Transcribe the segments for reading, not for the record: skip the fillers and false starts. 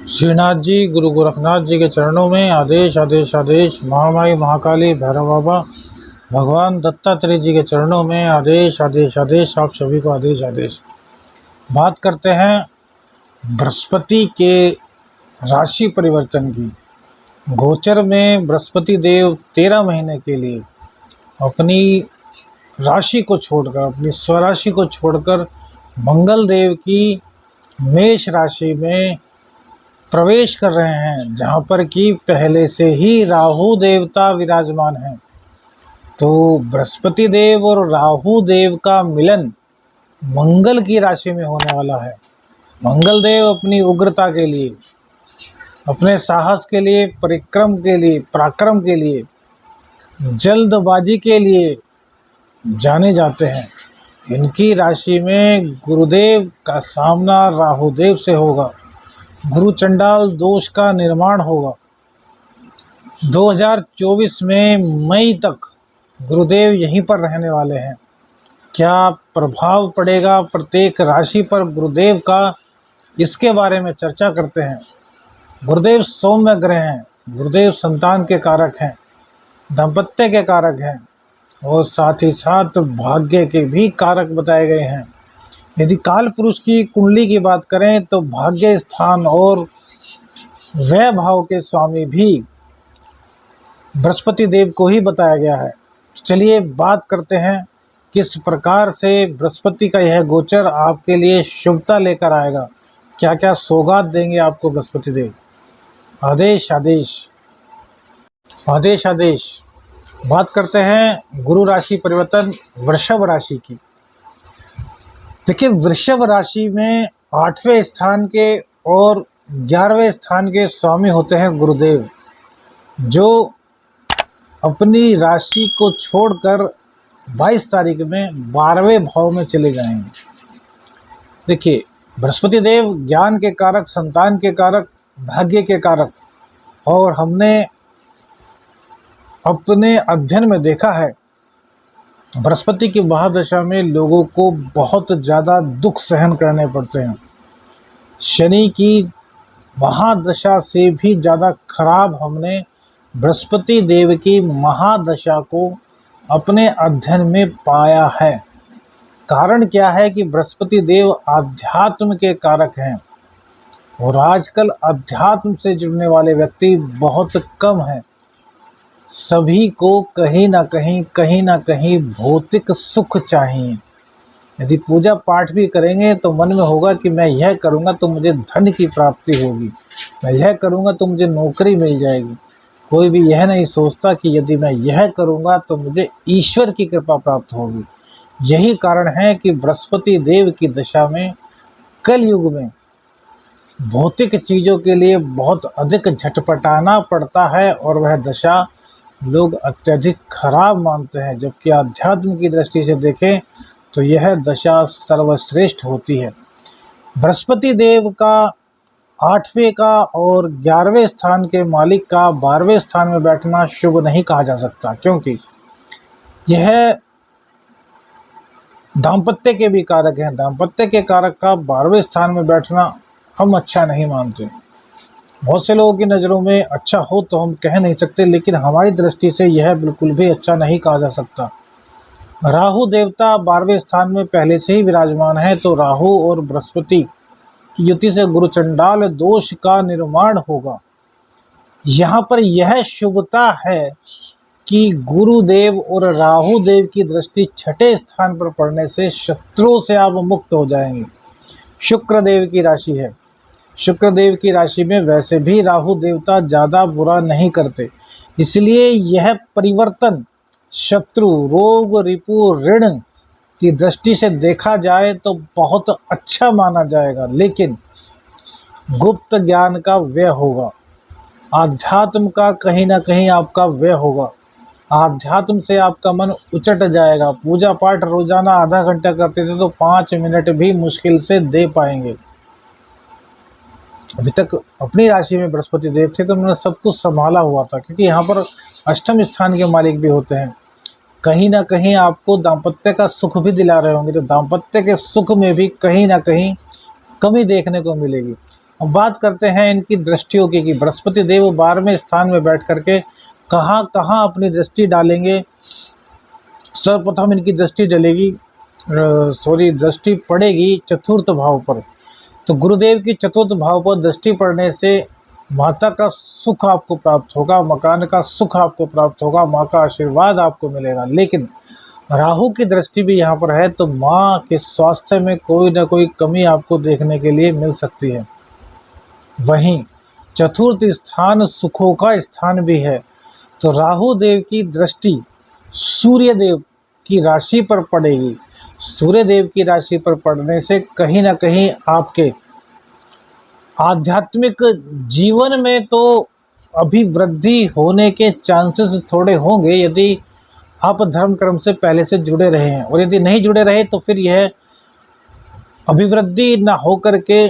श्रीनाथ जी, गुरु गोरखनाथ जी के चरणों में आदेश आदेश आदेश। महामाई महाकाली भैरव बाबा भगवान दत्तात्रेय जी के चरणों में आदेश आदेश आदेश। आप सभी को आदेश आदेश। बात करते हैं बृहस्पति के राशि परिवर्तन की। गोचर में बृहस्पति देव 13 महीने के लिए अपनी राशि को छोड़कर, अपनी स्वराशि को छोड़कर मंगल देव की मेष राशि में प्रवेश कर रहे हैं, जहाँ पर कि पहले से ही राहु देवता विराजमान हैं। तो बृहस्पति देव और राहु देव का मिलन मंगल की राशि में होने वाला है। मंगल देव अपनी उग्रता के लिए, अपने साहस के लिए, परिक्रम के लिए, पराक्रम के लिए, जल्दबाजी के लिए जाने जाते हैं। इनकी राशि में गुरुदेव का सामना राहु देव से होगा। गुरु चंडाल दोष का निर्माण होगा। 2024 में मई तक गुरुदेव यहीं पर रहने वाले हैं। क्या प्रभाव पड़ेगा प्रत्येक राशि पर गुरुदेव का, इसके बारे में चर्चा करते हैं। गुरुदेव सौम्य ग्रह हैं। गुरुदेव संतान के कारक हैं, दाम्पत्य के कारक हैं और साथ ही साथ भाग्य के भी कारक बताए गए हैं। यदि काल पुरुष की कुंडली की बात करें तो भाग्य स्थान और व्यय भाव के स्वामी भी बृहस्पति देव को ही बताया गया है। चलिए बात करते हैं किस प्रकार से बृहस्पति का यह गोचर आपके लिए शुभता लेकर आएगा। क्या क्या सौगात देंगे आपको बृहस्पति देव। आदेश आदेश आदेश आदेश। बात करते हैं गुरु राशि परिवर्तन वृषभ राशि की। देखिए, वृषभ राशि में 8वें स्थान के और 11वें स्थान के स्वामी होते हैं गुरुदेव, जो अपनी राशि को छोड़कर 22 तारीख में 12वें भाव में चले जाएंगे। देखिए, बृहस्पति देव ज्ञान के कारक, संतान के कारक, भाग्य के कारक, और हमने अपने अध्ययन में देखा है बृहस्पति की महादशा में लोगों को बहुत ज़्यादा दुख सहन करने पड़ते हैं। शनि की महादशा से भी ज़्यादा खराब हमने बृहस्पति देव की महादशा को अपने अध्ययन में पाया है। कारण क्या है कि बृहस्पति देव आध्यात्म के कारक हैं और आजकल अध्यात्म से जुड़ने वाले व्यक्ति बहुत कम हैं। सभी को कहीं ना कहीं भौतिक सुख चाहिए। यदि पूजा पाठ भी करेंगे तो मन में होगा कि मैं यह करूँगा तो मुझे धन की प्राप्ति होगी, मैं यह करूँगा तो मुझे नौकरी मिल जाएगी। कोई भी यह नहीं सोचता कि यदि मैं यह करूँगा तो मुझे ईश्वर की कृपा प्राप्त होगी। यही कारण है कि बृहस्पति देव की दशा में कलयुग में भौतिक चीज़ों के लिए बहुत अधिक झटपटाना पड़ता है और वह दशा लोग अत्यधिक खराब मानते हैं। जबकि आध्यात्म की दृष्टि से देखें तो यह दशा सर्वश्रेष्ठ होती है। बृहस्पति देव का 8वें का और 11वें स्थान के मालिक का 12वें स्थान में बैठना शुभ नहीं कहा जा सकता, क्योंकि यह दाम्पत्य के भी कारक हैं। दाम्पत्य के कारक का 12वें स्थान में बैठना हम अच्छा नहीं मानते। बहुत से लोगों की नज़रों में अच्छा हो तो हम कह नहीं सकते, लेकिन हमारी दृष्टि से यह बिल्कुल भी अच्छा नहीं कहा जा सकता। राहु देवता 12वें स्थान में पहले से ही विराजमान है, तो राहु और बृहस्पति की युति से गुरु चंडाल दोष का निर्माण होगा। यहाँ पर यह शुभता है कि गुरुदेव और राहु देव की दृष्टि 6ठे स्थान पर पड़ने से शत्रुओं से आप मुक्त हो जाएंगे। शुक्र देव की राशि है। शुक्र देव की राशि में वैसे भी राहु देवता ज़्यादा बुरा नहीं करते, इसलिए यह परिवर्तन शत्रु, रोग, रिपु, ऋण की दृष्टि से देखा जाए तो बहुत अच्छा माना जाएगा। लेकिन गुप्त ज्ञान का व्यय होगा, आध्यात्म का कहीं ना कहीं आपका व्यय होगा। आध्यात्म से आपका मन उचट जाएगा। पूजा पाठ रोजाना आधा घंटा करते थे तो 5 मिनट भी मुश्किल से दे पाएंगे। अभी तक अपनी राशि में बृहस्पति देव थे तो उन्होंने सब कुछ संभाला हुआ था, क्योंकि यहाँ पर अष्टम स्थान के मालिक भी होते हैं। कहीं ना कहीं आपको दाम्पत्य का सुख भी दिला रहे होंगे, तो दाम्पत्य के सुख में भी कहीं ना कहीं कमी देखने को मिलेगी। अब बात करते हैं इनकी दृष्टियों की कि बृहस्पति देव 12वें स्थान में बैठ करके कहाँ कहाँ अपनी दृष्टि डालेंगे। सर्वप्रथम इनकी दृष्टि डलेगी दृष्टि पड़ेगी चतुर्थ भाव पर। तो गुरुदेव की चतुर्थ भाव पर दृष्टि पड़ने से माता का सुख आपको प्राप्त होगा, मकान का सुख आपको प्राप्त होगा, माँ का आशीर्वाद आपको मिलेगा। लेकिन राहु की दृष्टि भी यहाँ पर है तो माँ के स्वास्थ्य में कोई ना कोई कमी आपको देखने के लिए मिल सकती है। वहीं चतुर्थ स्थान सुखों का स्थान भी है, तो राहु देव की दृष्टि सूर्य देव की राशि पर पड़ेगी। सूर्य देव की राशि पर पड़ने से कहीं ना कहीं आपके आध्यात्मिक जीवन में तो अभिवृद्धि होने के चांसेस थोड़े होंगे यदि आप धर्म कर्म से पहले से जुड़े रहे हैं, और यदि नहीं जुड़े रहे तो फिर यह अभिवृद्धि ना होकर के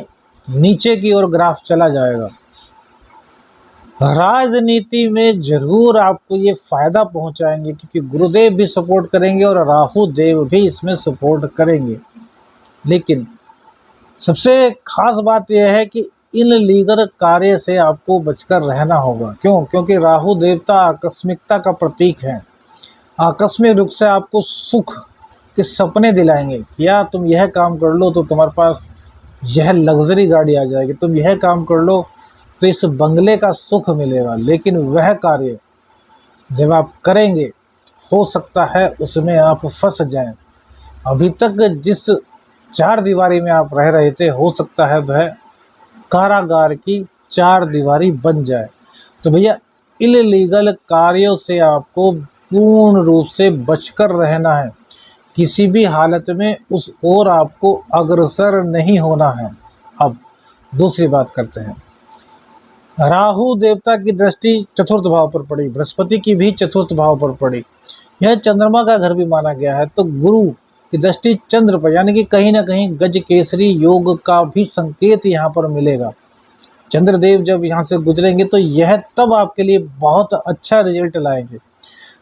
नीचे की ओर ग्राफ चला जाएगा। राजनीति में जरूर आपको ये फायदा पहुंचाएंगे क्योंकि गुरुदेव भी सपोर्ट करेंगे और राहु देव भी इसमें सपोर्ट करेंगे। लेकिन सबसे खास बात यह है कि इन लीगल कार्य से आपको बचकर रहना होगा। क्यों? क्योंकि राहु देवता आकस्मिकता का प्रतीक है। आकस्मिक रूप से आपको सुख के सपने दिलाएंगे कि यार तुम यह काम कर लो तो तुम्हारे पास यह लग्जरी गाड़ी आ जाएगी, तुम यह काम कर लो तो इस बंगले का सुख मिलेगा। लेकिन वह कार्य जब आप करेंगे हो सकता है उसमें आप फंस जाएं। अभी तक जिस चार दीवारी में आप रह रहे थे हो सकता है वह कारागार की चार दीवारी बन जाए। तो भैया इलीगल कार्यों से आपको पूर्ण रूप से बचकर रहना है, किसी भी हालत में उस ओर आपको अग्रसर नहीं होना है। अब दूसरी बात करते हैं, राहु देवता की दृष्टि चतुर्थ भाव पर पड़ी, बृहस्पति की भी चतुर्थ भाव पर पड़ी, यह चंद्रमा का घर भी माना गया है। तो गुरु की दृष्टि चंद्र पर, यानी कि कहीं ना कहीं गज केसरी योग का भी संकेत यहाँ पर मिलेगा। चंद्रदेव जब यहाँ से गुजरेंगे तो यह तब आपके लिए बहुत अच्छा रिजल्ट लाएंगे।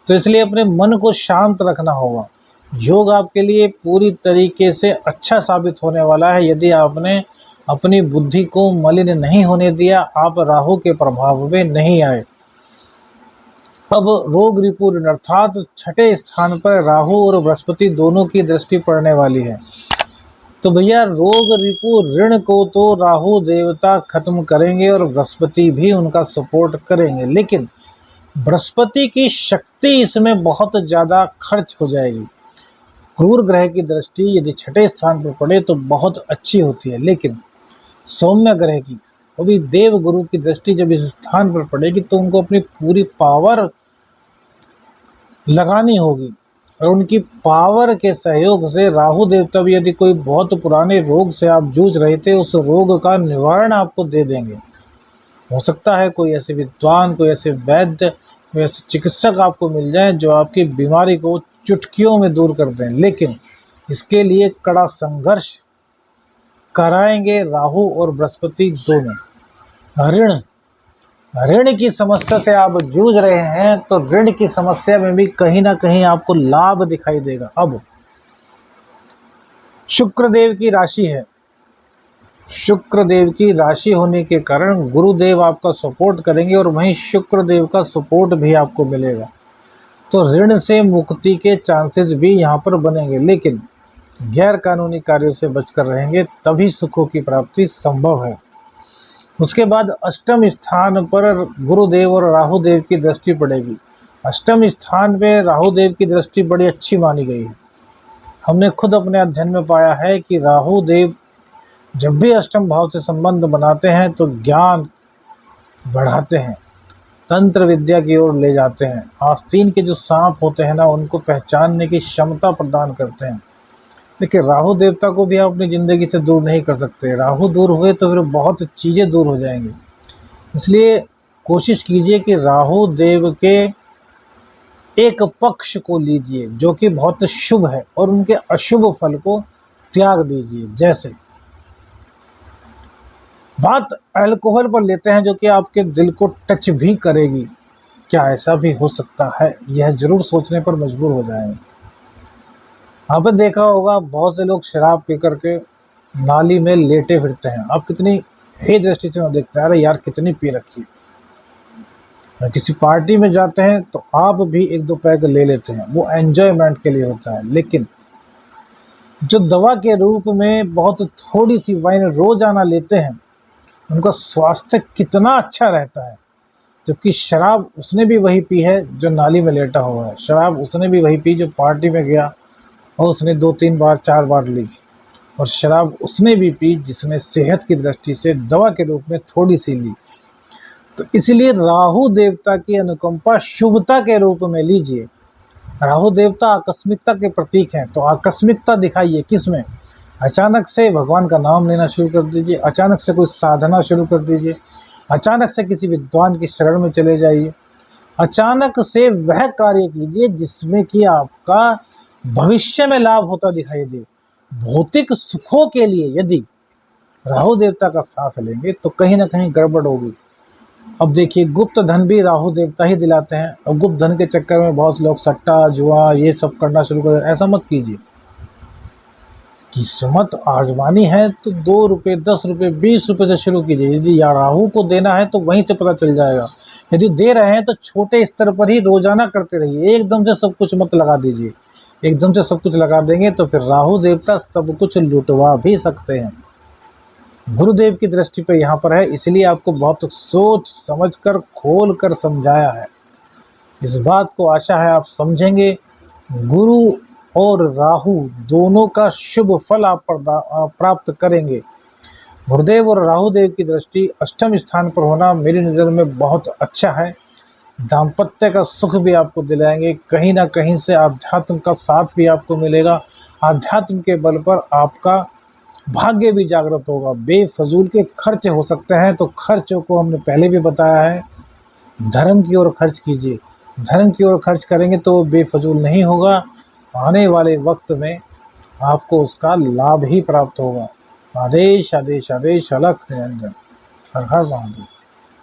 तो इसलिए अपने मन को शांत रखना होगा। योग आपके लिए पूरी तरीके से अच्छा साबित होने वाला है यदि आपने अपनी बुद्धि को मलिन नहीं होने दिया, आप राहु के प्रभाव में नहीं आए। अब रोग रिपुण अर्थात छठे स्थान पर राहु और बृहस्पति दोनों की दृष्टि पड़ने वाली है। तो भैया रोग रिपु ऋण को तो राहु देवता खत्म करेंगे और बृहस्पति भी उनका सपोर्ट करेंगे। लेकिन बृहस्पति की शक्ति इसमें बहुत ज़्यादा खर्च हो जाएगी। क्रूर ग्रह की दृष्टि यदि छठे स्थान पर पड़े तो बहुत अच्छी होती है, लेकिन सौम्य ग्रह की, वो भी देव गुरु की दृष्टि जब इस स्थान पर पड़ेगी तो उनको अपनी पूरी पावर लगानी होगी और उनकी पावर के सहयोग से राहु देवता भी यदि कोई बहुत पुराने रोग से आप जूझ रहे थे उस रोग का निवारण आपको दे देंगे। हो सकता है कोई ऐसे विद्वान, कोई ऐसे वैद्य, कोई ऐसे चिकित्सक आपको मिल जाए जो आपकी बीमारी को चुटकियों में दूर कर दें, लेकिन इसके लिए कड़ा संघर्ष कराएंगे राहु और बृहस्पति दोनों। ऋण की समस्या से आप जूझ रहे हैं तो ऋण की समस्या में भी कहीं ना कहीं आपको लाभ दिखाई देगा। अब शुक्रदेव की राशि है, शुक्रदेव की राशि होने के कारण गुरुदेव आपका सपोर्ट करेंगे और वहीं शुक्रदेव का सपोर्ट भी आपको मिलेगा। तो ऋण से मुक्ति के चांसेस भी यहाँ पर बनेंगे, लेकिन गैर कानूनी कार्यों से बचकर रहेंगे तभी सुखों की प्राप्ति संभव है। उसके बाद अष्टम स्थान पर गुरुदेव और राहुदेव की दृष्टि पड़ेगी। अष्टम स्थान पे राहुदेव की दृष्टि बड़ी अच्छी मानी गई है। हमने खुद अपने अध्ययन में पाया है कि राहुदेव जब भी अष्टम भाव से संबंध बनाते हैं तो ज्ञान बढ़ाते हैं, तंत्र विद्या की ओर ले जाते हैं, आस्तीन के जो सांप होते हैं ना उनको पहचानने की क्षमता प्रदान करते हैं। देखिए राहु देवता को भी आप अपनी ज़िंदगी से दूर नहीं कर सकते। राहु दूर हुए तो फिर बहुत चीज़ें दूर हो जाएंगी। इसलिए कोशिश कीजिए कि राहु देव के एक पक्ष को लीजिए जो कि बहुत शुभ है और उनके अशुभ फल को त्याग दीजिए। जैसे बात अल्कोहल पर लेते हैं जो कि आपके दिल को टच भी करेगी। क्या ऐसा भी हो सकता है? यह जरूर सोचने पर मजबूर हो जाएंगे। आपने देखा होगा बहुत से लोग शराब पी करके नाली में लेटे फिरते हैं। आप कितनी हे दृष्टि से वो देखता है, अरे यार कितनी पी रखी है। किसी पार्टी में जाते हैं तो आप भी एक दो पैग ले लेते हैं, वो एंजॉयमेंट के लिए होता है। लेकिन जो दवा के रूप में बहुत थोड़ी सी वाइन रोजाना लेते हैं, उनका स्वास्थ्य कितना अच्छा रहता है। जबकि शराब उसने भी वही पी है जो नाली में लेटा हुआ है, शराब उसने भी वही पी जो पार्टी में गया और उसने 2-3 बार 4 बार ली, और शराब उसने भी पी जिसने सेहत की दृष्टि से दवा के रूप में थोड़ी सी ली। तो इसलिए राहु देवता की अनुकंपा शुभता के रूप में लीजिए। राहु देवता आकस्मिकता के प्रतीक हैं, तो आकस्मिकता दिखाइए किसमें? अचानक से भगवान का नाम लेना शुरू कर दीजिए, अचानक से कोई साधना शुरू कर दीजिए, अचानक से किसी विद्वान की शरण में चले जाइए, अचानक से वह कार्य कीजिए जिसमें कि आपका भविष्य में लाभ होता दिखाई दे। भौतिक सुखों के लिए यदि राहु देवता का साथ लेंगे तो कहीं ना कहीं गड़बड़ होगी। अब देखिए, गुप्त धन भी राहु देवता ही दिलाते हैं, और गुप्त धन के चक्कर में बहुत लोग सट्टा जुआ ये सब करना शुरू कर दें। ऐसा मत कीजिए। किस्मत आजमानी है तो 2 रुपये 10 रुपये 20 रुपये से शुरू कीजिए। यदि या राहु को देना है तो वहीं से पता चल जाएगा। यदि दे रहे हैं तो छोटे स्तर पर ही रोजाना करते रहिए, एकदम से सब कुछ मत लगा दीजिए। एकदम से सब कुछ लगा देंगे तो फिर राहु देवता सब कुछ लुटवा भी सकते हैं। गुरुदेव की दृष्टि पे यहाँ पर है, इसलिए आपको बहुत सोच समझकर खोल कर समझाया है। इस बात को आशा है आप समझेंगे। गुरु और राहु दोनों का शुभ फल आप प्राप्त करेंगे। गुरुदेव और राहु देव की दृष्टि अष्टम स्थान पर होना मेरी नज़र में बहुत अच्छा है। दाम्पत्य का सुख भी आपको दिलाएंगे, कहीं ना कहीं से आध्यात्म का साथ भी आपको मिलेगा। आध्यात्म के बल पर आपका भाग्य भी जागृत होगा। बेफजूल के खर्च हो सकते हैं, तो खर्चों को हमने पहले भी बताया है, धर्म की ओर खर्च कीजिए। धर्म की ओर खर्च करेंगे तो बेफजूल नहीं होगा, आने वाले वक्त में आपको उसका लाभ ही प्राप्त होगा। आदेश आदेश आदेश, अलख निरंजन। हर हर महादेव।